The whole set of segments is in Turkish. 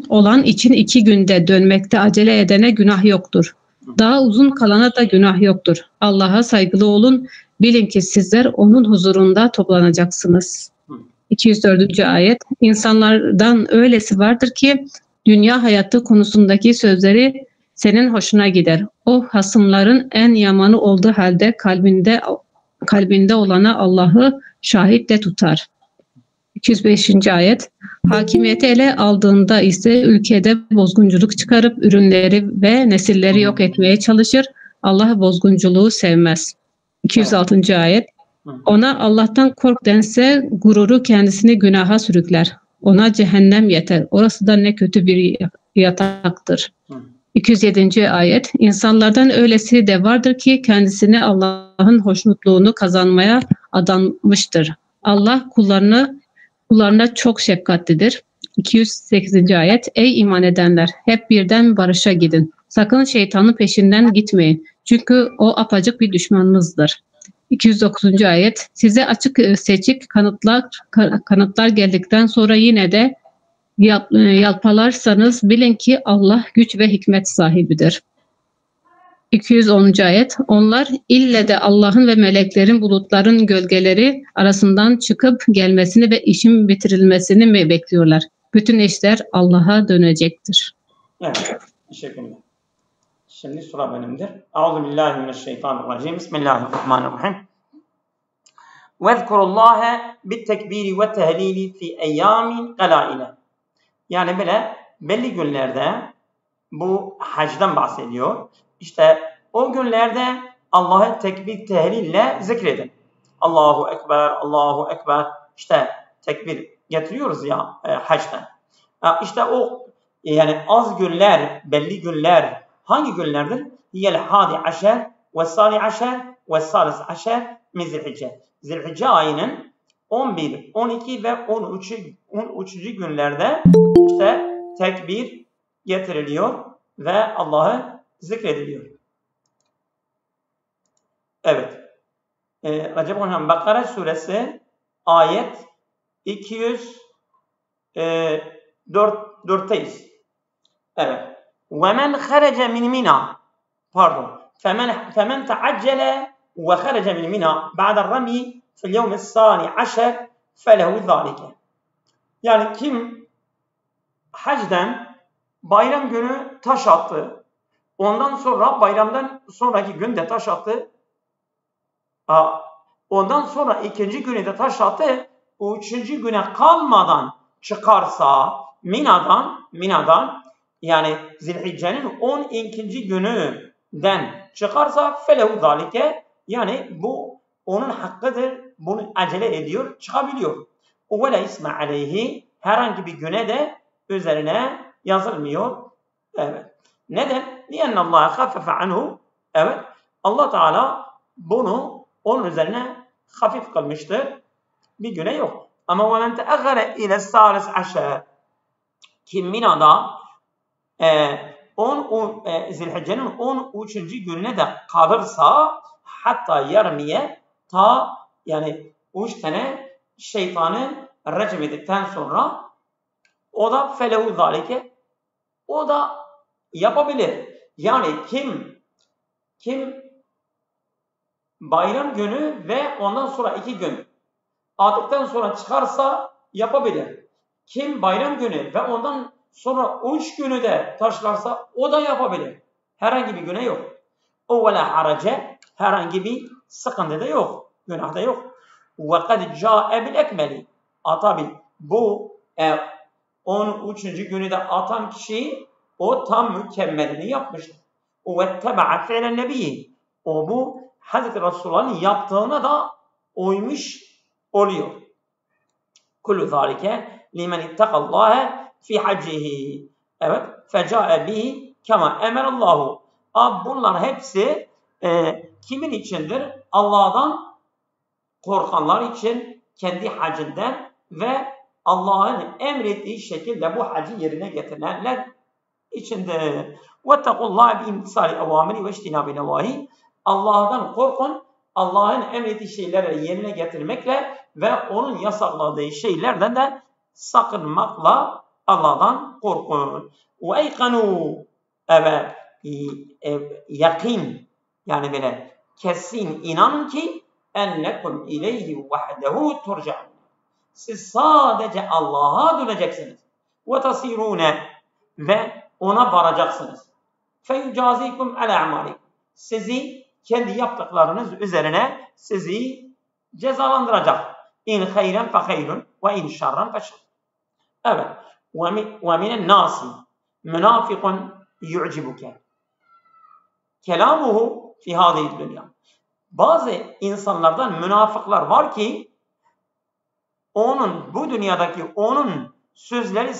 olan için 2 günde dönmekte acele edene günah yoktur. Daha uzun kalana da günah yoktur. Allah'a saygılı olun. Bilin ki sizler onun huzurunda toplanacaksınız. 204. ayet. İnsanlardan öylesi vardır ki dünya hayatı konusundaki sözleri senin hoşuna gider. O hasımların en yamanı olduğu halde kalbinde olana Allah'ı şahitle tutar. 205. ayet. Hakimiyeti ele aldığında ise ülkede bozgunculuk çıkarıp ürünleri ve nesilleri yok etmeye çalışır. Allah bozgunculuğu sevmez. 206. ayet. Ona Allah'tan kork dense gururu kendisini günaha sürükler. Ona cehennem yeter. Orası da ne kötü bir yataktır. 207. ayet. İnsanlardan öylesi de vardır ki kendisini Allah'ın hoşnutluğunu kazanmaya adanmıştır. Allah kullarına çok şefkatlidir. 208. ayet. Ey iman edenler, hep birden barışa gidin. Sakın şeytanın peşinden gitmeyin. Çünkü o apacık bir düşmanınızdır. 209. ayet. Size açık seçik kanıtlar geldikten sonra yine de yalpalarsanız bilin ki Allah güç ve hikmet sahibidir. 210. ayet. Onlar ille de Allah'ın ve meleklerin bulutların gölgeleri arasından çıkıp gelmesini ve işin bitirilmesini mi bekliyorlar? Bütün işler Allah'a dönecektir. Evet. Teşekkürler. Şimdi sıra benimdir. Euzubillahimineşşeytanirracim. Bismillahirrahmanirrahim. Vezkurullâhe bittekbiri ve tehlili fi eyyamin qalâile. Yani böyle belli günlerde bu hacdan bahsediyor. İşte o günlerde Allah'ı tekbir tehlille zikredin. Allahu Ekber, Allahu Ekber. İşte tekbir getiriyoruz ya hacdan. İşte o yani az günler, belli günler hangi günlerdir? Hiyel hadi aşer ve sani aşer ve salis aşer min zilhicce. Zilhicce ayının 11, 12 ve 13. günlerde işte tekbir getiriliyor ve Allah'ı zikrediliyor. Evet. Recep Hocam Bakara suresi ayet 204'teyiz. Evet. وَمَنْ خَرَجَ مِنْ مِنَا pardon. فَمَنْ تَعَجَّلَ وَخَرَجَ مِنْ مِنَا بَعْدَ الرَّمِي فِي الْيَوْمِ الثَّانِي عَشَرِ فَلَهُ ذَٰلِكَ. Yani kim hacden bayram günü taş attı, ondan sonra bayramdan sonraki günde taş attı, ondan sonra ikinci günü de taş attı, o üçüncü güne kalmadan çıkarsa Mina'dan yani Zilhicce'nin 12. gününden çıkarsa felehu zalike, yani bu onun hakkıdır, bunu acele ediyor, çıkabiliyor. Ve la isme aleyhi, herhangi bir güne de üzerine yazılmıyor. Evet. Neden? Lienne Allah hafefe anhu. Evet. Allah Teala bunu onun üzerine hafif kılmıştır. Bir güne yok. Ama ve men teaggara ile salis aşer, kim Mina'da Zilhicce'nin 13. gününe de kalırsa hatta yarmiye ta yani 3 tane şeytanı recm edildikten sonra o da felehu zalike, o da yapabilir. Yani kim bayram günü ve ondan sonra 2 gün aldıktan sonra çıkarsa yapabilir. Kim bayram günü ve ondan sonra 3 günü de taşlarsa o da yapabilir. Herhangi bir güne yok. O ve la harace, herhangi bir sıkıntı da yok. Günah da yok. Ve kad ca'e bil ekmeli. Tabi bu 13. günü de atan kişi o tam mükemmelini yapmıştır. Ve teba'a fi'len nebiyyi. O bu Hazreti Resulullah'ın yaptığına da uymuş oluyor. Kullu zalike limen ittaqallaha fi haccihi. Evet. Feca'a bihi kema emerallahu. Bunlar hepsi kimin içindir? Allah'tan korkanlar için, kendi haccinden ve Allah'ın emrettiği şekilde bu hacı yerine getirenler içindir. Vettakullaha bi imtisali evamiri ve ijtinabi nevahi. Allah'tan korkun, Allah'ın emrettiği şeyleri yerine getirmekle ve onun yasakladığı şeylerden de sakınmakla Allah'tan korkun. Ve eykanu, evet, yakin, yani böyle kesin inanın ki ennekum ileyhi vahdehu turcaun. Siz sadece Allah'a döneceksiniz. Ve tasirune, ve ona varacaksınız. Feyucazikum ala amalikum. Sizi kendi yaptıklarınız üzerine sizi cezalandıracak. İn hayren fe hayrun ve in şerren fe şer. Evet. Ve minen nasi münafikun yu'cibuke kelamuhu fi hâzihi dünya. Bazı insanlardan münafıklar var ki bu dünyadaki onun sözleri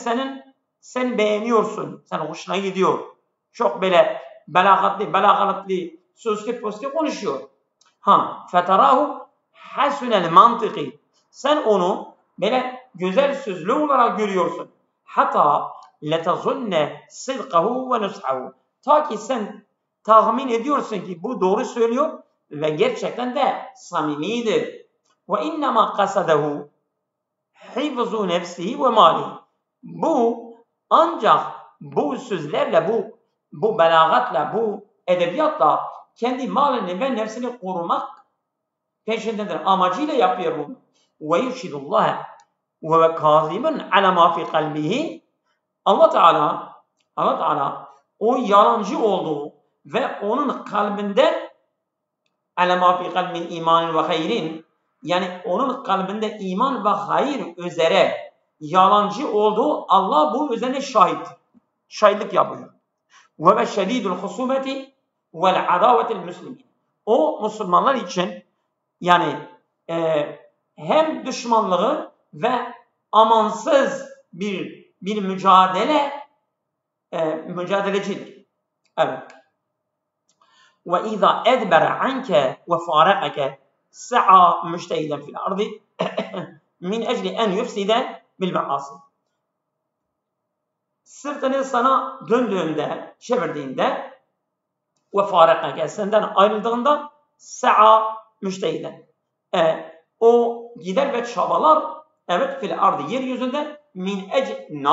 sen beğeniyorsun. Sen hoşuna gidiyor. Çok böyle belagatlı, sözlü postü konuşuyor. Fetarahu hasunel mantıki. Sen onu böyle güzel sözlü olarak görüyorsun. Hatta letazunne sıdkahu ve nushahu. Ta ki sen tahmin ediyorsun ki bu doğru söylüyor ve gerçekten de samimidir. Ve innema kasadehu hifzu nefsihi ve mali. Bu ancak bu sözlerle, bu belagatla, bu edebiyatla kendi malını ve nefsini korumak peşindedir. Amacıyla yapıyor bunu. Ve yuşidullah ve kazimun ala ma fi kalbihi. Allah Teala o yalancı olduğu ve onun kalbinde ala ma fi kalbin iman ve hayrin, yani onun kalbinde iman ve hayır üzere yalancı olduğu, Allah bu üzerine şahitlik yapıyor. Ve şedidul husumeti vel adavetil muslimin. O Müslümanlar için yani hem düşmanlığı ve amansız bir mücadelecilik. Evet. Ve izâ edbere anke ve fâre'ake sa'a müştehiden fil ardı min ecli en yufside bil ma'asi. Sırtını sana döndüğünde, çevirdiğinde ve fâre'ake, senden ayrıldığında sa'a müştehiden. O gider ve çabalar, evet, fil ardı, yeryüzünde, min ecli,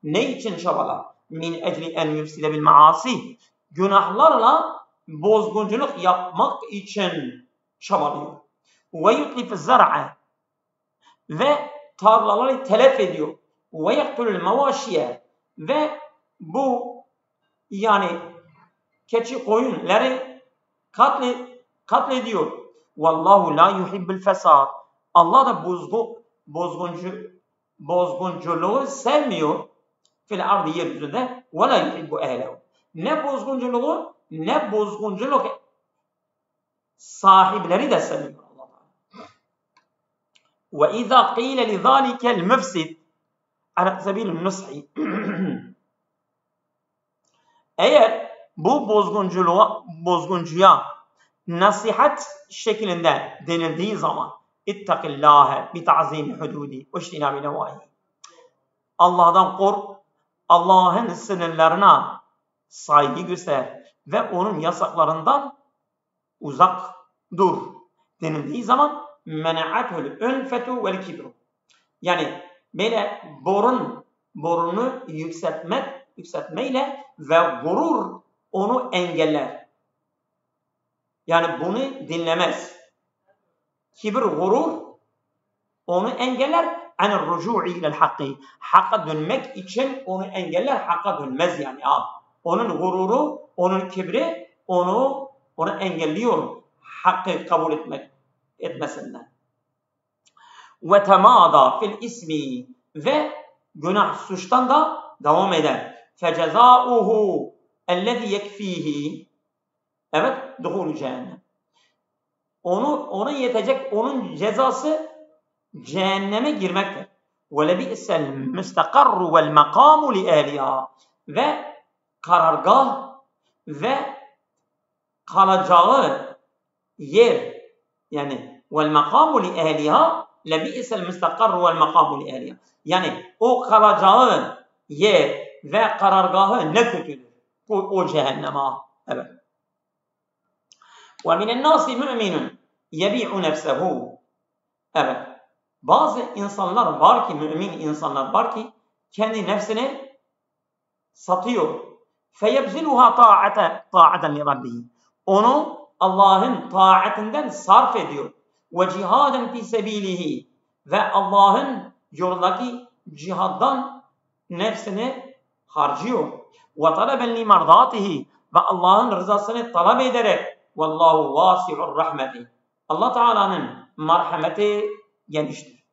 ne için çabalar? Min ecli en yufside bil ma'asi. Günahlarla bozgunculuk yapmak için çabalıyor. Ve yutlifu zar'a, ve tarlaları telef ediyor. Ve yaktulul mevaşiye, ve bu yani keçi koyunları katlediyor. Vallahu la yuhibbul fesad. Allah da bozgunculuğu sevmiyor. Fil ardı, yeryüzünde. Ve la yuhibbu ehlehu. Ne bozgunculuğu, ne bozgunculuk sahipleri de sevmiyor Allah. Ve izâ qîle li zâlikel müfsid ala sebilün nushi. Eğer bu bozguncuya nasihat şeklinde denildiği zaman ittakillâhe bi ta'zîmi hudûdi ve iştinâbi nevâhi. Allah'tan kork, Allah'ın sınırlarına saygı göster ve onun yasaklarından uzak dur denildiği zaman mena'atul ünfetu vel kibru. Yani böyle borunu yükseltmeyle ve gurur onu engeller. Yani bunu dinlemez. Kibir, gurur onu engeller. Anir rucu'i ilel hakkı. Hakka dönmek için onu engeller. Hakka dönmez yani. Onun gururu, onun kibri onu engelliyor. Hakkı kabul etmesinden. Ve temada fil ismi, ve günah, suçtan da devam eder. Fecezâuhu ellezî yekfîhî, evet, duhûlü cehennem. Ona yetecek, onun cezası cehenneme girmektir. Ve lebi'sel müstakarru vel makamu li ehliha, ve karargah ve kalacağı yer, yani vel makamu li ehliha, lebi'sel müstakarru vel makamu li ehliha. Yani o kalacağı yer ve karargahı ne kötüdür. O cehenneme. Evet. Ve minen nasi müminun yebi'u nefsehu. Evet. Bazı insanlar var ki, mümin insanlar var ki kendi nefsini satıyor. Feyebziluha ta'aten li rabbih. Onu Allah'ın taatinden sarf ediyor. Ve cihaden fi sebilihi. Ve Allah'ın yolundaki cihaddan nefsini harcıyor. Ve taleben li mardatihi. Ve Allah'ın rızasını talep ederek. Vallahu vasi'ur rahmeti. Allah Teala'nın merhameti geniştir.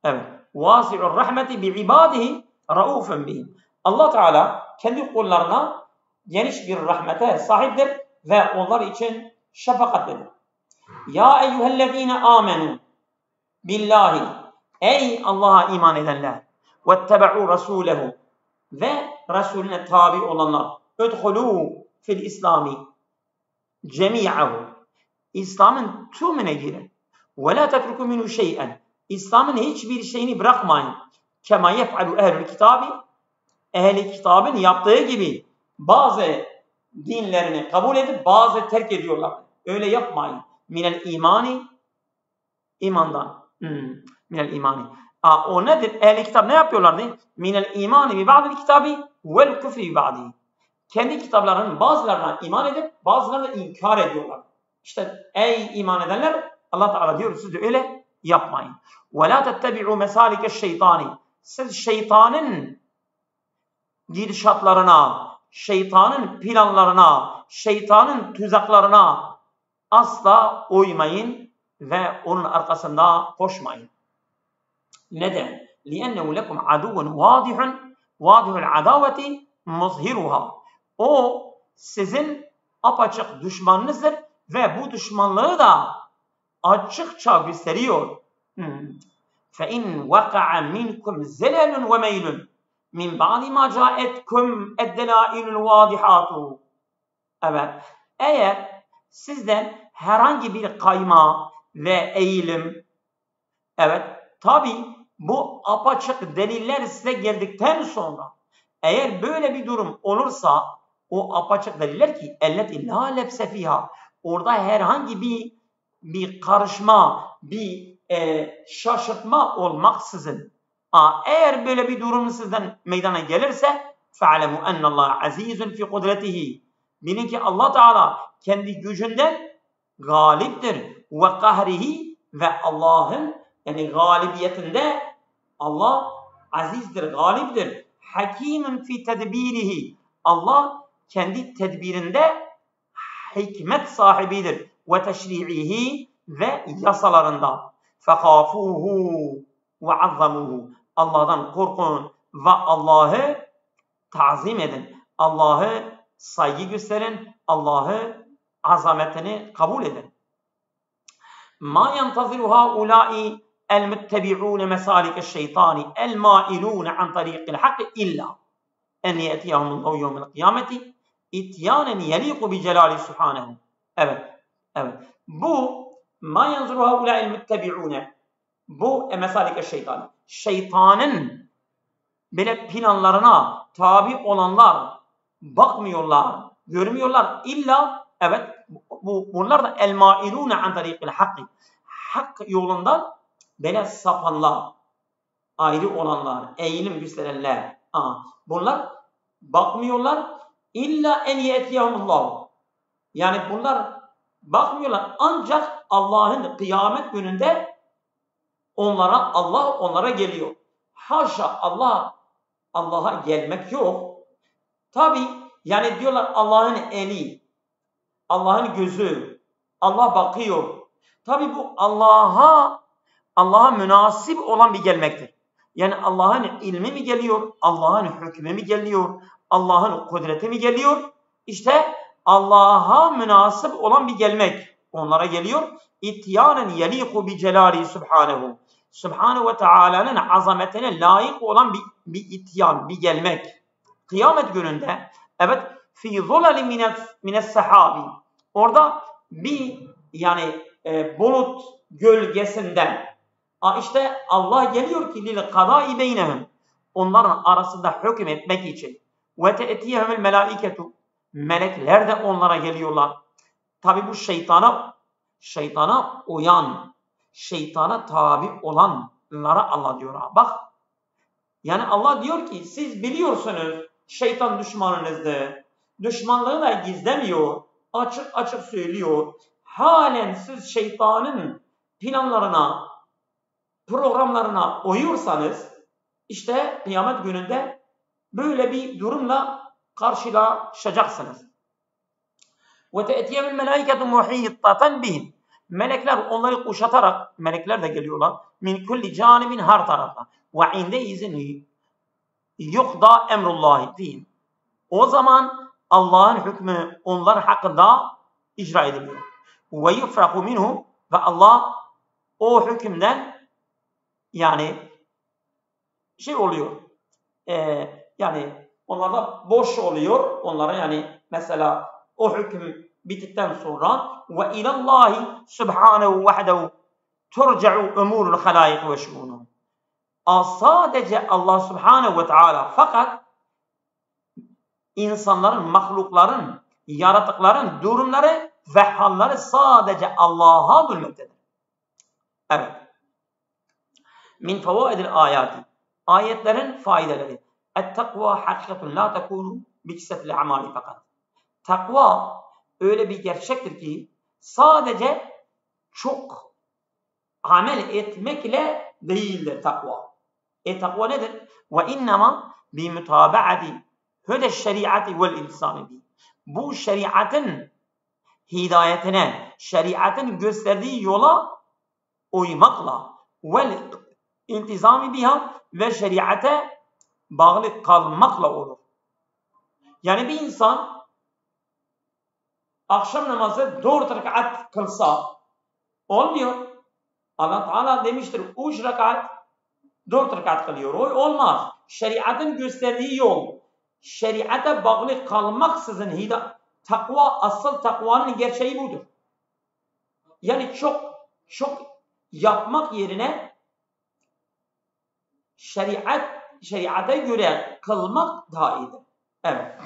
Evet. Vasi'ur rahmeti bi ibadihi raufen bihim. Allah Teala kendi kullarına geniş bir rahmete sahiptir ve onlar için şefakatlidir. Ya eyyühellezine amenu billahi. Ey Allah'a iman edenler. Vettebe'u rasulehu. Ve Resulüne tabi olanlar. Ödhulû fil İslami cemi'ahu. İslam'ın tümüne girin. Ve la tetruku minhu şey'en. İslam'ın hiçbir şeyini bırakmayın. Kema yef'alu ehlül kitabı. Ehli kitabın yaptığı gibi bazı dinlerini kabul edip bazı terk ediyorlar. Öyle yapmayın. Minel imani imandan. Minel imani. O nedir? Ehli kitap ne yapıyorlardı? Minel imani bi ba'dil kitabı vel küfri bi ba'dihi. Kendi kitaplarının bazılarına iman edip bazılarına inkar ediyorlar. İşte ey iman edenler, Allah Teala diyor siz de öyle yapmayın. Ve la tettebi'u mesalike şeytani. Siz şeytanın gidişatlarına, şeytanın planlarına, şeytanın tuzaklarına asla uymayın ve onun arkasında koşmayın. Neden? لِأَنَّهُ لَكُمْ عَدُوٌ وَاضِحُ الْعَدَاوَةِ مُظْهِرُهَا. O sizin apaçık düşmanınızdır ve bu düşmanlığı da açıkça gösteriyor. فَاِنْ وَقَعَ مِنْكُمْ زَلَلٌ وَمَيْلٌ min ba'di ma ca'etkum ed-delailul vadihatü. Evet. Eğer sizden herhangi bir kayma ve eğilim, evet, tabi bu apaçık deliller size geldikten sonra eğer böyle bir durum olursa o apaçık deliller ki elleti la lebse fiha, orada herhangi bir karışma, bir şaşırtma olmaksızın eğer böyle bir durum sizden meydana gelirse فَعْلَمُوا اَنَّ اللّٰهَ عَز۪يزٌ فِي قُدْرَتِهِ. Bilin ki Allah Teala kendi gücünden galiptir. وَقَهْرِهِ ve Allah'ın yani galibiyetinde Allah azizdir, galiptir. حَك۪يمٌ فِي تَدْب۪يرِهِ. Allah kendi tedbirinde hikmet sahibidir. وَتَشْرِيعِهِ ve yasalarında. فَخَافُوهُ وَعَظَّمُوهُ. Allah'tan korkun ve Allah'ı tazim edin. Allah'ı saygı gösterin. Allah'ı azametini kabul edin. مَا يَنْتَظِرُ هَؤُلَاءِ الْمُتَّبِعُونَ مَسَالِكَ الشَّيْطَانِ الْمَائِلُونَ عَنْ طَرِيقِ الْحَقِّ إِلَّا اَنْ يَأْتِيَهُمُ اللّٰهُ يَوْمَ الْقِيَامَةِ اِتْيَانًا يَلِيقُ بِجَلَالِ سُبْحَانَهُ. Evet. Bu مَا يَنْظُرُ هَؤُلَاءِ الْمُتَّبِعُونَ bu mesalike şeytan. Şeytanın böyle planlarına tabi olanlar bakmıyorlar, görmüyorlar. İlla evet bunlar da el-mailûne an tariqil hakki. Hak yolundan böyle sapanlar, ayrı olanlar, eğilim gösterenler. Bunlar bakmıyorlar. İlla en yetiyahumullah. Yani bunlar bakmıyorlar. Ancak Allah'ın kıyamet gününde Allah onlara geliyor. Haşa Allah'a gelmek yok. Tabi yani diyorlar Allah'ın eli, Allah'ın gözü, Allah bakıyor. Tabi bu Allah'a münasip olan bir gelmektir. Yani Allah'ın ilmi mi geliyor, Allah'ın hükmü mi geliyor, Allah'ın kudreti mi geliyor? İşte Allah'a münasip olan bir gelmek onlara geliyor. İtyanen yeliku bi celali subhanehu. Subhanahu ve Teala'nın azametine layık olan bir ityan, bir gelmek. Kıyamet gününde evet fi zulali mines sahabi. Orada bir yani bulut gölgesinden işte Allah geliyor ki lil kadai beynehum. Onların arasında hüküm etmek için. Ve te'tiyehumul melaiketu. Melekler de onlara geliyorlar. Tabi bu şeytana uyan, şeytana tabi olan şeytanlara Allah diyor. Bak, yani Allah diyor ki siz biliyorsunuz şeytan düşmanınızdır. Düşmanlığı da gizlemiyor. Açık açık söylüyor. Halen siz şeytanın planlarına, programlarına uyursanız işte kıyamet gününde böyle bir durumla karşılaşacaksınız. وَتَأْتِيَمِ الْمَلَائِكَةُ مُحِيطَّةً بِهِمْ Melekler onları kuşatarak, melekler de geliyorlar. Min kulli canibin her tarafta. Ve inde izin yukda emrullahi fihim. O zaman Allah'ın hükmü onlar hakkında icra ediliyor. Ve yufraku minhu ve Allah o hükümden yani şey oluyor. Yani onlarda boş oluyor. Onlara yani mesela o hüküm bittikten sonra ve ilallahi subhanehu vahdehu turca'u umurul halaik ve şuunu. Sadece Allah subhanehu ve teala fakat insanların, mahlukların, yaratıkların durumları ve halleri sadece Allah'a dönmektedir. Evet. Min fevaidil ayati. Ayetlerin faydaları. Et-takva hakikatun la tekunu biksetil amali fakat. Takva öyle bir gerçektir ki sadece çok amel etmekle değildir takva. Takva nedir? Ve innema bi mutabaati hude şeriatı vel intisami bi. Bu şeriatın hidayetine, şeriatın gösterdiği yola uymakla vel intizami biha ve şeriate bağlı kalmakla olur. Yani bir insan akşam namazı 4 rekat kılsa olmuyor. Allah Teala demiştir 3 rekat 4 rekat kılıyor. O olmaz. Şeriatın gösterdiği yol. Şeriate bağlı kalmaksızın takva, asıl takvanın gerçeği budur. Yani çok yapmak yerine şeriate göre kılmak daha iyidir. Evet.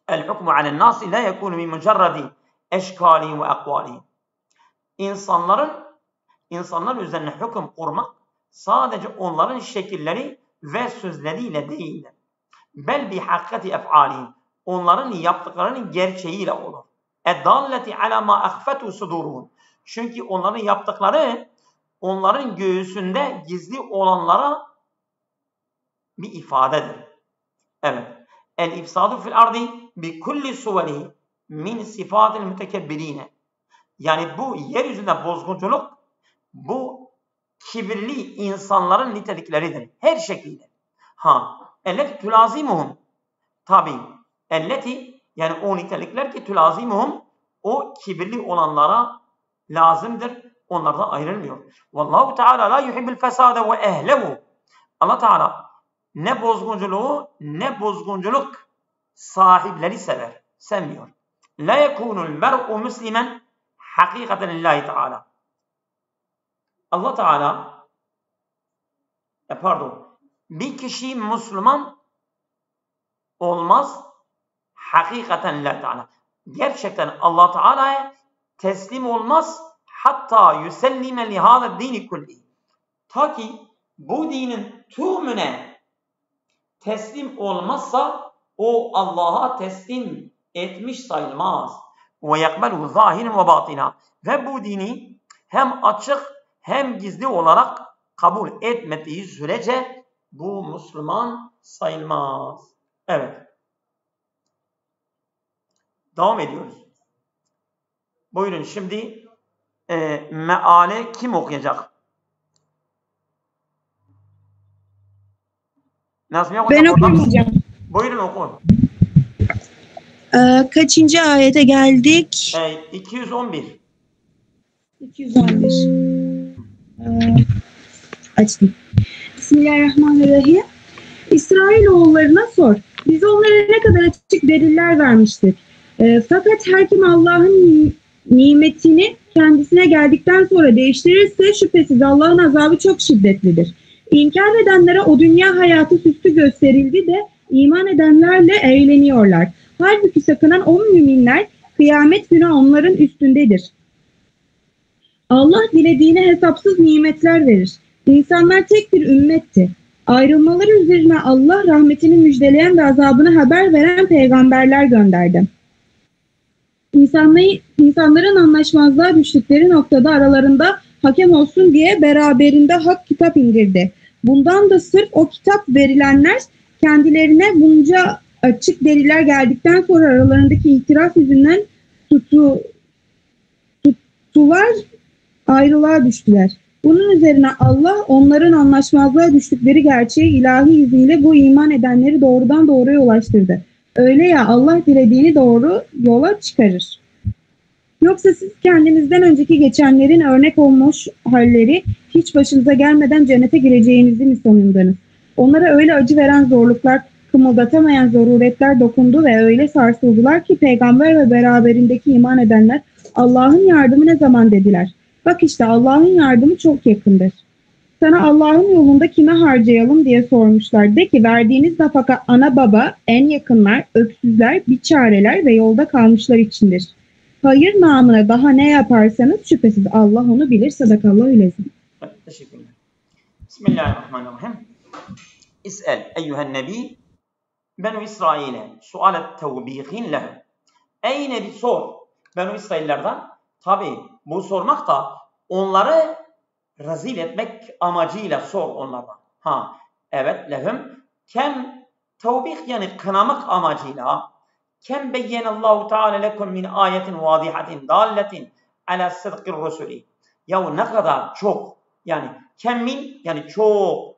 El-hukmu ale'n-nâsi la yekûnu min mucerradi eşkâlihim ve akvâlihim. İnsanlar üzerine hüküm kurmak sadece onların şekilleri ve sözleriyle değildir. Bel bi hakkati ef'alihim. Onların yaptıklarının gerçeğiyle olur. Eddalleti ala ma akhfatu suduruhum. Çünkü onların yaptıkları onların göğsünde gizli olanlara bir ifadedir. Evet. El-ifsadu fil ardi bi kulli suverihi min sifatil mütekebbirine. Yani bu yeryüzünde bozgunculuk, bu kibirli insanların nitelikleridir. Her şekilde. Elleti tulazimuhum. Tabi. Elleti yani o nitelikler ki tulazimuhum o kibirli olanlara lazımdır. Onlardan ayrılmıyor. Vallahu Teala la yuhibbul fesade ve ehlehu. Allah Teala ne bozgunculuğu ne bozgunculuk sahipleri sever. Sevmiyor. La yekunul mer'u muslimen hakikaten lillahi Teala. Allah Teala bir kişi Müslüman olmaz hakikaten lillahi Teala. Gerçekten Allah Teala'ya teslim olmaz hatta yüsellime lihâda dini kulli. Ta ki bu dinin tümüne teslim olmazsa o Allah'a teslim etmiş sayılmaz. Ve yakbeluhu zahiren ve batina. Ve bu dini hem açık hem gizli olarak kabul etmediği sürece bu Müslüman sayılmaz. Evet. Devam ediyoruz. Buyurun şimdi meale kim okuyacak? Ben okumayacağım. Buyurun okuyun. Kaçıncı ayete geldik? 211. 211. Açtım. Bismillahirrahmanirrahim. İsrailoğullarına sor. Biz onlara ne kadar açık deliller vermiştik. Fakat her kim Allah'ın nimetini kendisine geldikten sonra değiştirirse şüphesiz Allah'ın azabı çok şiddetlidir. İnkar edenlere o dünya hayatı süslü gösterildi de iman edenlerle eğleniyorlar. Halbuki sakınan o müminler kıyamet günü onların üstündedir. Allah dilediğine hesapsız nimetler verir. İnsanlar tek bir ümmetti. Ayrılmaları üzerine Allah rahmetini müjdeleyen ve azabını haber veren peygamberler gönderdi. İnsanların anlaşmazlığa düştükleri noktada aralarında hakem olsun diye beraberinde hak kitap indirdi. Bundan da sırf o kitap verilenler kendilerine bunca açık deliller geldikten sonra aralarındaki itiraf yüzünden tuttular, ayrılığa düştüler. Bunun üzerine Allah onların anlaşmazlığa düştükleri gerçeği ilahi izniyle bu iman edenleri doğrudan doğruya ulaştırdı. Öyle ya Allah dilediğini doğru yola çıkarır. Yoksa siz kendinizden önceki geçenlerin örnek olmuş halleri hiç başınıza gelmeden cennete gireceğinizi mi sanındınız? Onlara öyle acı veren zorluklar, kımıldatamayan zaruretler dokundu ve öyle sarsıldılar ki peygamber ve beraberindeki iman edenler Allah'ın yardımı ne zaman dediler. Bak işte Allah'ın yardımı çok yakındır. Sana Allah'ın yolunda kime harcayalım diye sormuşlar. De ki verdiğiniz nafaka ana baba, en yakınlar, öksüzler, biçareler ve yolda kalmışlar içindir. Hayır namına daha ne yaparsanız şüphesiz Allah onu bilir. Sadakallahu lezim. Teşekkürler. Bismillahirrahmanirrahim. İs'el eyyühen nebi Benu İsrail'e sualet tevbihin lehum. Ey Nebi sor. Benu İsraillerden. Tabi bu sormak da onları rezil etmek amacıyla sor onlardan. Evet lehum. Kem tevbih yani kınamak amacıyla kem beyyenallahu teala lekum min ayetin vadihatin dalletin ala sıdkir rusuli. Ya ne kadar çok yani kemmin yani çok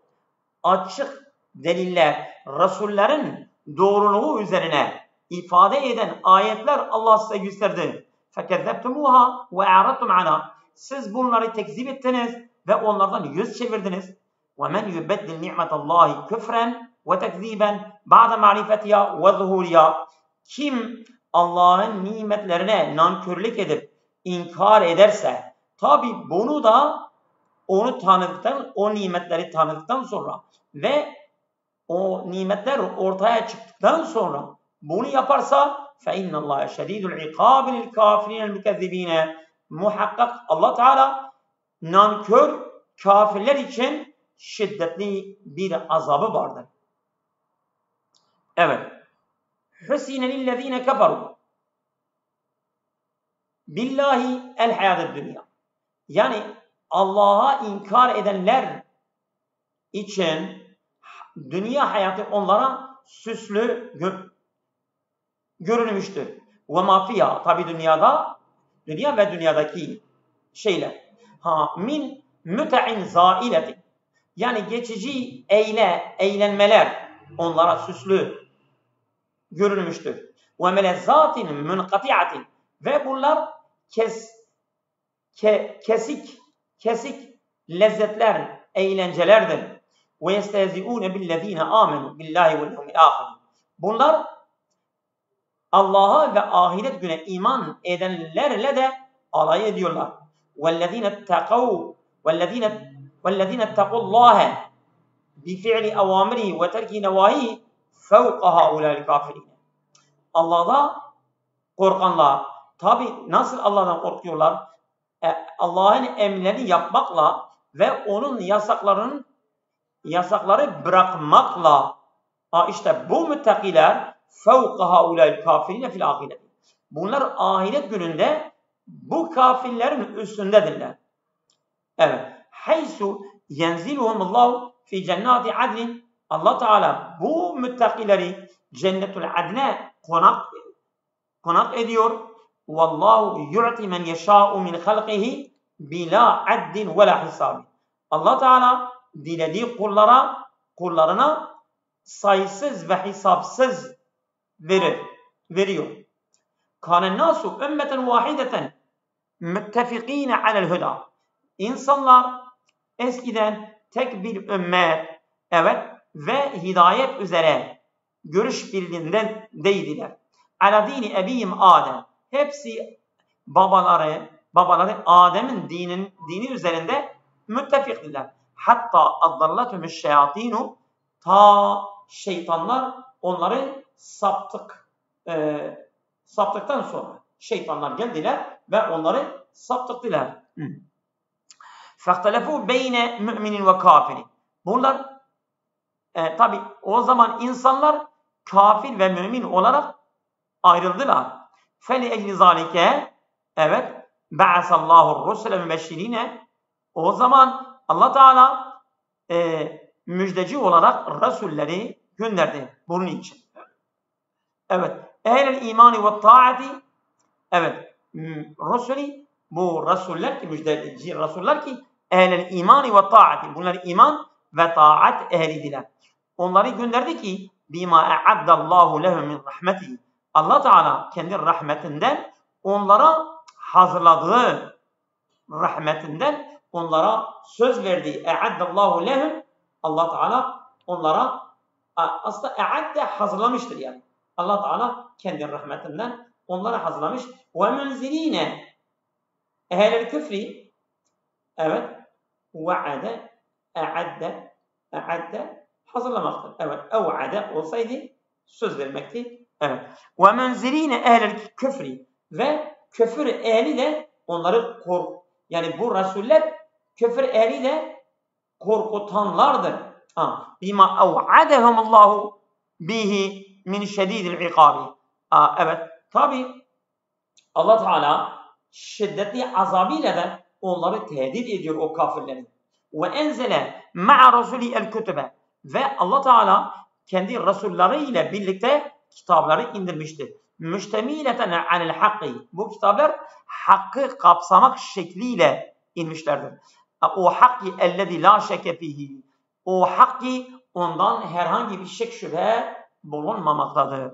açık deliller Resullerin doğruluğu üzerine ifade eden ayetler Allah size gösterdi. فَكَذَّبْتُمُوهَا وَاَعْرَضْتُمْ عَنَا Siz bunları tekzip ettiniz ve onlardan yüz çevirdiniz. وَمَنْ يُبَدِّلْ نِعْمَةَ اللّٰهِ كُفْرًا وَتَكْذِيبًا بَعْدَ مَعْرِفَتِهَا وَظُهُورِهَا Kim Allah'ın nimetlerine nankörlük edip inkar ederse, tabi bunu da onu tanıdıktan, o nimetleri tanıdıktan sonra ve o nimetler ortaya çıktıktan sonra bunu yaparsa فَاِنَّ اللّٰهَ شَد۪يدُ الْعِقَابِ لِلْكَافِرِينَ الْمُكَذِّب۪ينَ Muhakkak Allah Teala nankör kafirler için şiddetli bir azabı vardır. Evet. حُسِينَ لِلَّذ۪ينَ كَفَرُوا billahi el hayat dünya. Yani Allah'a inkar edenler için dünya hayatı onlara süslü görünmüştür. Ve mafya tabi dünya ve dünyadaki şeyler. Min müte'in zailetin. Yani geçici eğlenmeler onlara süslü görünmüştür. Ve melezzatin münqati'atin. Ve bunlar kesik lezzetler, eğlencelerdir. Ve yestehzi'ûne billezîne âmenû billâhi vel yevmil âhir. Bunlar Allah'a ve ahiret güne iman edenlerle de alay ediyorlar. وَالَّذ۪ينَ اتَّقُوا اللّٰهَ بِفِعْلِ اَوَامِرِهِ وَتَرْكِ نَوَاهِهِ فَوْقَ هَؤُلَاءِ الْكَافِرِينَ Allah'da korkanlar. Tabi nasıl Allah'tan korkuyorlar? Allah'ın emirlerini yapmakla ve onun yasakları bırakmakla. İşte bu müttakiler فَوْقَ هَؤُلَاءِ الْكَافِرِينَ فِي الْآخِرَةِ Bunlar ahiret gününde bu kafirlerin üstündedirler. Evet. Haysu yenziluhum Allah fi cennati adlin. Allah Teala bu müttakileri cennetul adne konak ediyor. Vallahu yu'ti men yeşâ'u min halqihi bila addin ve la hisab. Allah Teala dilediği kullarına sayısız ve hesapsız veriyor. Kânen nâsu ümmeten vâhideten müttefikîne alel hüdâ. İnsanlar eskiden tek bir ümmet, evet, ve hidayet üzere görüş birliğinden değildiler. Ala dini ebiyim Adem. Hepsi babaları Adem'in dini üzerinde müttefiktiler. Hatta addallatümüş şeyatînu ta şeytanlar onları saptıktan sonra şeytanlar geldiler ve onları saptırdılar. فَاخْتَلَفُوا بَيْنَ مُؤْمِنٍ وَكَافِرٍ. Bunlar tabi o zaman insanlar kafir ve mümin olarak ayrıldılar. فَلِأَجْلِ ذَٰلِكَ evet بَعَثَ اللّٰهُ الرُّسُلَ مُبَشِّرِينَ. O zaman Allah Teala müjdeci olarak Resulleri gönderdi bunun için. Evet. Ehl-i imani ve taati. Evet. Resulü bu Resuller ki müjdeci Resuller ki ehl-i imani ve taati. Bunlar iman ve taat ehlidiler. Onları gönderdi ki bima a'addallahu lehum min rahmeti. Allah Teala kendi rahmetinden onlara hazırladığı rahmetinden onlara söz verdiği e'addallahu lehum. Allah Teala onlara aslında e'adde hazırlamıştır yani. Allah Teala kendi rahmetinden onlara hazırlamış. Ve munzirine ehl-i küfri evet va'ade e'adde hazırlamaktır. Evet ev'ade olsaydı söz vermekti. Evet. Ve munzirine ehl-i küfri ve küfür ehli de onları yani bu Resuller küfür ehli de korkutanlardır. Bima ev'adehumullahu bihi min şedidil ikabi. Evet. Tabi Allah Teala şiddetli azabıyla da onları tehdit ediyor o kafirleri. Ve enzele ma'a rasuli el kütübe. Ve Allah Teala kendi Resulleri ile birlikte kitapları indirmiştir. Müştemileten anil hakkı. Bu kitaplar hakkı kapsamak şekliyle inmişlerdir. O hakkı ellezî la şeke fihi. O hakkı ondan herhangi bir şek şüphe bulunmamaktadır.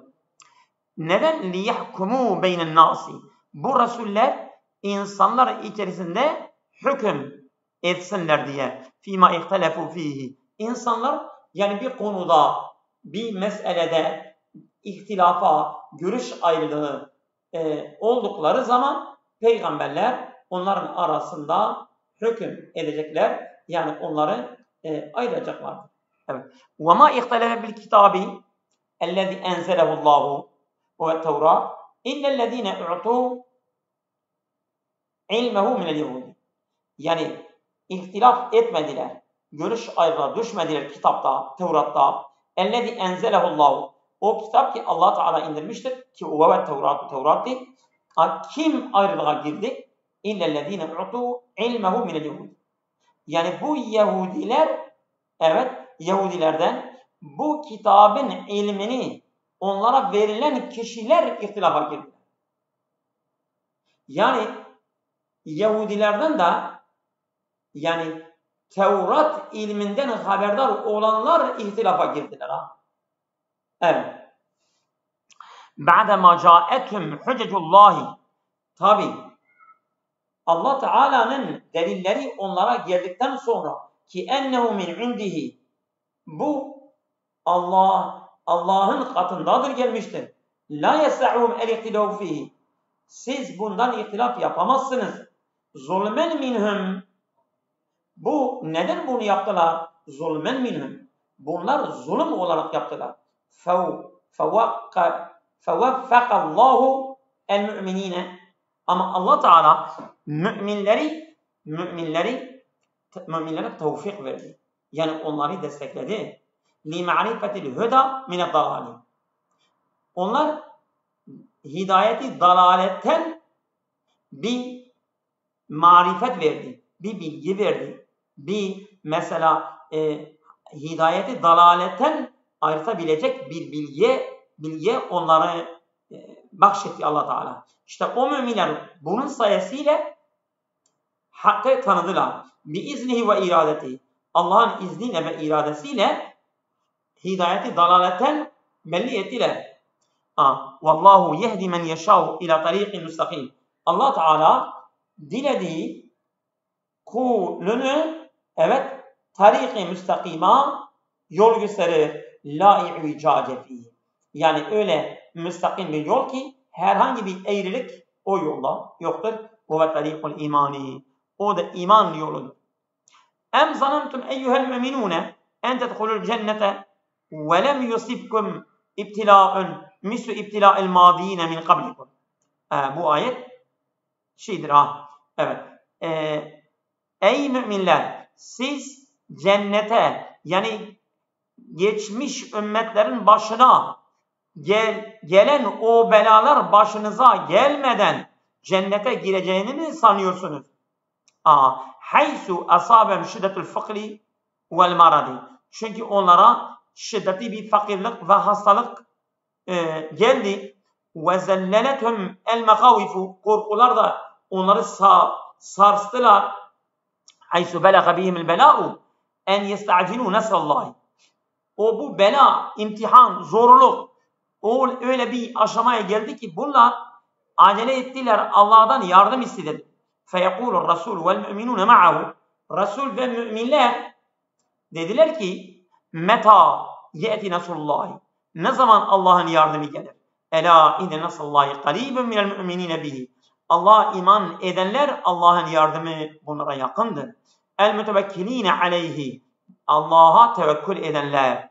Neden? لِيَحْكُمُوا بَيْنَ النَّاسِ. Bu Resuller insanlar içerisinde hüküm etsinler diye. فِيمَا اِخْتَلَفُوا ف۪يهِ. İnsanlar yani bir konuda, bir meselede ihtilafa, görüş ayrılığı oldukları zaman peygamberler onların arasında hüküm edecekler. Yani onları ayıracaklar. Evet. وَمَا اِخْتَلَفَ بِالْكِتَابِ اَلَّذِي اَنْزَلَهُ اللّٰهُ وَالتَّوْرَاتِ اِلَّا الَّذ۪ينَ اُعْتُوا عِلْمَهُ مِنَ الْيَهُودِ. Yani ihtilaf etmediler, görüş ayrılığa düşmediler kitapta, Tevrat'ta. اَلَّذِي اَنْزَلَهُ اللّٰهُ. O kitap ki Allah Teala indirmiştir ki o ve Tevrat'tı. Kim ayrılığa girdi? اِلَّا الَّذ۪ينَ اُعْتُوا عِلْمَهُ مِنَ الْيَهُودِ. Yani bu Yahudiler, evet Yahudilerden bu kitabın ilmini onlara verilen kişiler ihtilafa girdiler. Yani Yahudilerden de yani Tevrat ilminden haberdar olanlar ihtilafa girdiler. Evet. Ba'dema ca'ethum hucecullahi. Tabi Allah Teala'nın delilleri onlara geldikten sonra ki ennehu min indihi, bu Allah'ın katındadır gelmiştir. La yes'ahum el-ihtilaf fihi. Siz bundan ihtilaf yapamazsınız. Zulmen minhum. Bu neden bunu yaptılar? Zulmen minhum. Bunlar zulüm olarak yaptılar. Fevaffakallahu el-mü'minine. Ama Allah Teala müminlere tevfik verdi. Yani onları destekledi. لِمَعْرِفَةِ الْهُدَى مِنَ الضَّلَالِ. Onlar hidayeti dalaletten bir marifet verdi. Bir bilgi verdi. Bir mesela hidayeti dalaletten ayırtabilecek bir bilgiye onları bahşetti Allah Teala. İşte o müminler bunun sayesinde hakkı tanıdılar. Biiznihi ve iradeti. Allah'ın izniyle ve iradesiyle hidayeti dalaletten belli ettiler. Vallahu yehdi men yeşâhu ila tariqin müstakim. Allah Teala dilediği kulunu evet tarik-i müstakima yol gösterir. La i'vicace fihi. Yani öyle müstakim bir yol ki herhangi bir eğrilik o yolda yoktur. Ve tarikul imani. O da iman yoludur. Em zanantum eyyuhel müminune en tedhulul cennete ve lem yusibkum ibtila'un mislu ibtila'il madine min kablikum. Bu ayet şeydir. Evet. Ey müminler, siz cennete, yani geçmiş ümmetlerin başına gelen o belalar başınıza gelmeden cennete gireceğini mi sanıyorsunuz? Haysu asabem şiddetul fakri vel maradi. Çünkü onlara şiddetli bir fakirlik ve hastalık geldi. Ve zellelethum el mekavifu. Korkular da onları sarstılar. Haysu belaga bihimul bela'u en yesta'cilu nasrallahi. O bu bela, imtihan, zorluk o öyle bir aşamaya geldi ki bunlar acele ettiler, Allah'tan yardım istediler. Feyekûlur Resul vel müminûne ma'ahu. Resul ve müminler dediler ki meta ye'ti nasrullahi. Ne zaman Allah'ın yardımı gelir? Ela inne nasrullahi qaribun minel müminine bihi. Allah iman edenler Allah'ın yardımı bunlara yakındır. El mütevekkiline aleyhi. Allah'a tevekkül edenler.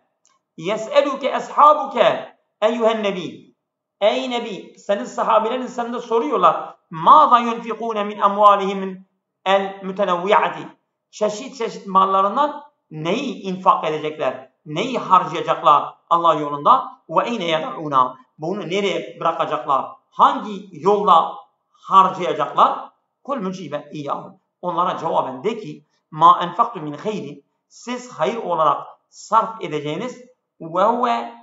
Yes'eluke ashabuke eyyühen nebi. Ey nebi, senin sahabelerin senden soruyorlar. Mâzâ yunfikûne min amwâlihim el mütenevvi'ati. Çeşit çeşit mallarından neyi infak edecekler? Neyi harcayacaklar Allah yolunda? Ve eyne yed'ûnâ. Bunu nereye bırakacaklar? Hangi yolda harcayacaklar? Kul mücibe iyyâhum. Onlara cevaben de ki ma enfaktu min hayrin. Siz hayır olarak sarf edeceğiniz ve huve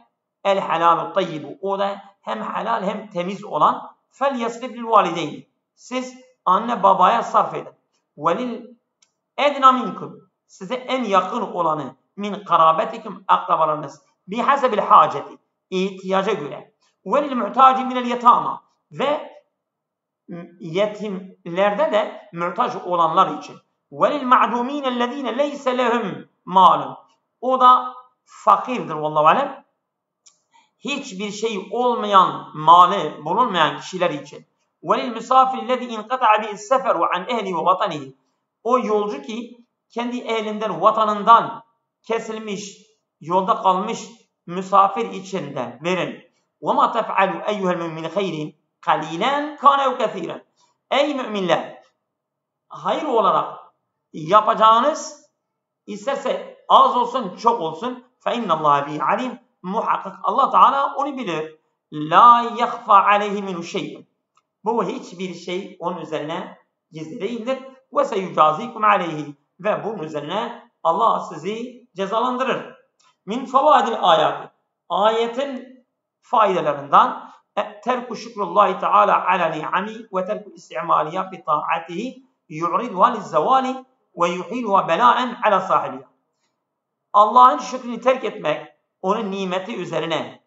el halalu tayyibu. O da hem helal hem temiz olan fel yasrif lil valideyni. Siz anne babaya sarf edin. Velil edna minkum. Size en yakın olanı min karabetikum akrabalarınız bihasebil haceti. İhtiyaca göre. Velil muhtaci minel yetama. Ve yetimlerde de muhtaç olanlar için. Velil ma'dumînellezîne leyse lehum malun. O da fakirdir vallahu alem. Hiçbir şey olmayan, mali bulunmayan kişiler için. Velil misafirlezî inqata'a bi'is seferu an ehli ve vatanihi. O yolcu ki kendi ehlinden, vatanından kesilmiş, yolda kalmış misafir için de verin. وَمَا تَفْعَلُوا اَيُّهَا الْمُؤْمِنِ خَيْرٍ قَلِيلًا كَانَ اَوْ كَثِيرًا. Ey müminler! Hayır olarak yapacağınız isterse az olsun, çok olsun فَاِنَّ اللّٰهَ بِهِ عَلِيمٌ. Muhakkak Allah Teala onu bilir. لَا يَخْفَى عَلَيْهِ مِنُ شَيْءٍ. Bu hiçbir şey onun üzerine gizli değildir. وَسَيُجَازِيكُمْ عَلَيْهِ. Ve bunun üzerine Allah sizi cezalandırır. Min favaidil ayati. Ayetin faydalarından terku şükrullahi teala ala ni'ami ve terku istimaliya fi ta'atihi yu'riduha lizzevali ve yuhiluha belaen ala sahibiha. Allah'ın şükrünü terk etmek, onun nimeti üzerine,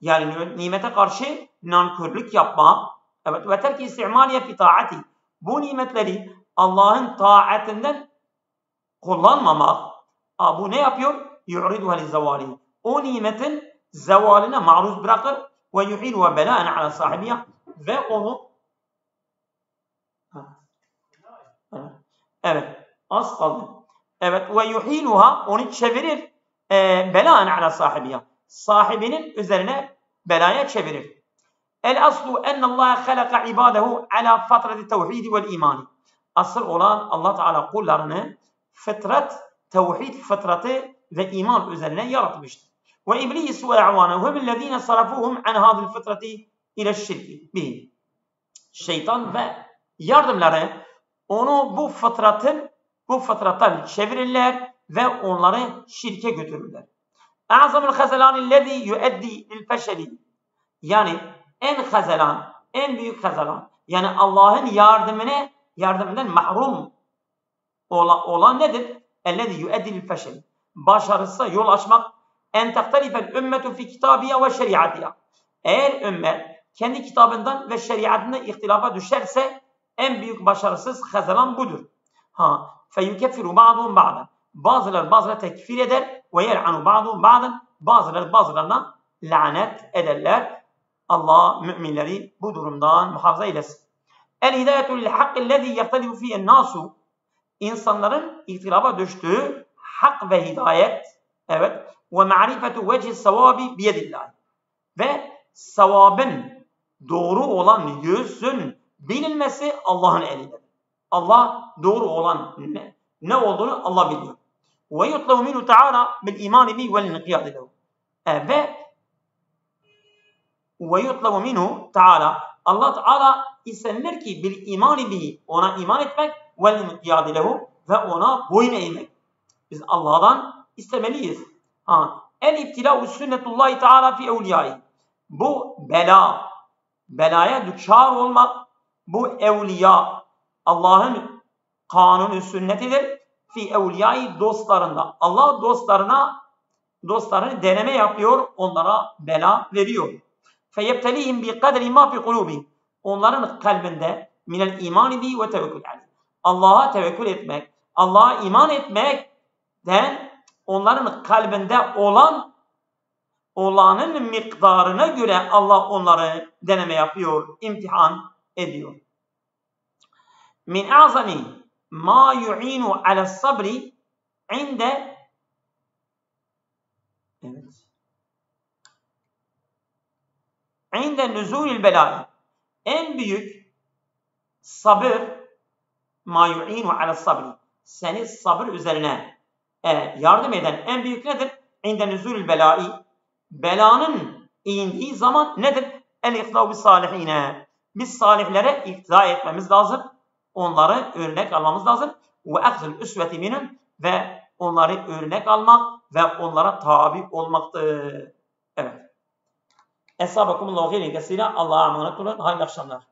yani nimete karşı nankörlük yapma, evet, ve terki istimaliye fi ta'ati. Bu nimetleri Allah'ın taatinden kullanmamak, bu ne yapıyor? Yu'riduha lizzevali. O nimetin zevaline maruz bırakır ve yuhiluha belaen ala sahibiha ve onu evet, az kaldı. Evet, ve yuhiluha, onu çevirir belaen ala sahibiha. Sahibinin üzerine belaya çevirir. El aslu ennallaha halaka ibadahu ala fatrati tevhid vel iman. Asıl olan Allah Teala kullarını fıtrat, tevhid fıtratı ve iman üzerine yaratmıştır. Ve iblis ve a'vanuhu billezine sarafuhum an hadhihi fıtrati ila şirki bihi. Şeytan ve yardımları onu bu fıtrattan çevirirler ve onları şirke götürürler. A'zamul hazalanillezî yuaddi lil feşeli. Yani en büyük hazalan, yani Allah'ın yardımından mahrum olan nedir? Ellezî yuaddi lil feşeli. Başarısına yol açmak. En tehtelifel ümmetu fi kitabiya ve şeriatiya. Eğer ümmet kendi kitabından ve şeriatında ihtilafa düşerse en büyük başarısız hazalan budur. Feyukeffiru ba'duhum ba'dan. Bazıları tekfir eder ve yel'anu ba'duhum ba'dan. Bazılarına lanet ederler. Allah müminleri bu durumdan muhafaza eylesin. El hidayetu lil hakkillezî yehtelifu fiyen nasu. İnsanların ihtilafa düştüğü hak ve hidayet, evet, ve ma'rifetu vecihi sevabi biyedillah. Ve sevabın, doğru olan yüzün bilinmesi Allah'ın elindedir. Allah doğru olan ne olduğunu Allah biliyor. Ve yutlavu minhu ta'ala bil imani bi vel inqiyad lehu. Ve yutlavu minhu ta'ala, Allah Teala istenir ki bil imani bihi, ona iman etmek, vel inqiyad lehu, ve ona boyun eğmek. Biz Allah'tan istemeliyiz. El ibtila'u sünnetullahi Teala fi evliyayı. Bu belaya düçar olmak, bu evliya, Allah'ın kanunu sünnetidir. Fi evliyayı, dostlarında. Allah dostlarını deneme yapıyor, onlara bela veriyor. Feyebtelihim bi kadri ma fi kulubi. Onların kalbinde minel imani bi ve tevekkül aleyh. Allah'a tevekkül etmek, Allah'a iman etmekten onların kalbinde olanın miktarına göre Allah onları deneme yapıyor, imtihan ediyor. Min azami ma yu'inu ala sabri inde nüzulil belâi. En büyük sabır ma yu'inu ala sabri. Seni sabır üzerine yardım eden en büyük nedir? İnde nüzulil belâi. Belanın indiği zaman nedir? El-ihtâhu bis-sâlihîne. Biz salihlere iktidâ etmemiz lazım. Onları örnek almamız lazım. Ve ehzül üsveti minhum, ve onları örnek almak ve onlara tabi olmaktır. Evet. Esabakumullahu khairan kesira. Allah'a emanet olun. Hayırlı akşamlar.